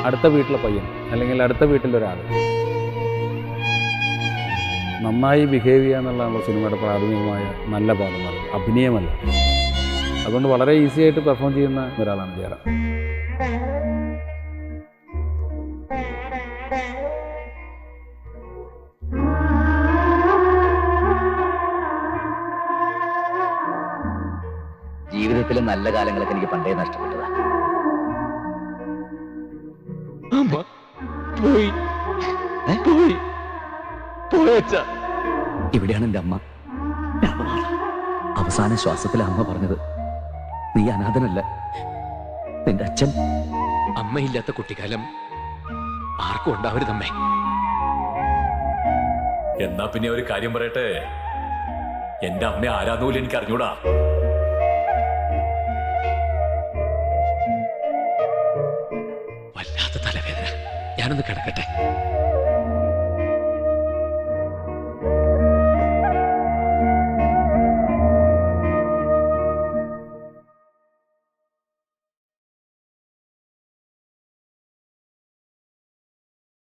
അടുത്ത വീട്ടിലെ പയ്യൻ അല്ലെങ്കിൽ അടുത്ത വീട്ടിലൊരാൾ നന്നായി ബിഹേവ് ചെയ്യുക എന്നുള്ളതാണ് സിനിമയുടെ പ്രാഥമികമായ നല്ല ഭാഗം, അഭിനയമല്ല. അതുകൊണ്ട് വളരെ ഈസി ആയിട്ട് പെർഫോം ചെയ്യുന്ന ഒരാളാണ് ജയറാം. ജീവിതത്തിലെ നല്ല കാലങ്ങളൊക്കെ എനിക്ക് പണ്ടേ നഷ്ടപ്പെട്ടതാ. ഇവിടെയാണ് എന്റെ അമ്മ. അവസാന ശ്വാസത്തിലെ അമ്മ പറഞ്ഞത്, നീ അനാഥനല്ല, നിന്റെ അച്ഛൻ. അമ്മയില്ലാത്ത കുട്ടിക്കാലം ആർക്കും ഉണ്ടാവരുതമ്മേ. എന്നാ പിന്നെ ഒരു കാര്യം പറയട്ടെ, എന്റെ അമ്മ ആരാധൂല എനിക്ക് അറിഞ്ഞൂടാ. വല്ലാത്ത തലവേദന, ഞാനൊന്ന് കിടക്കട്ടെ.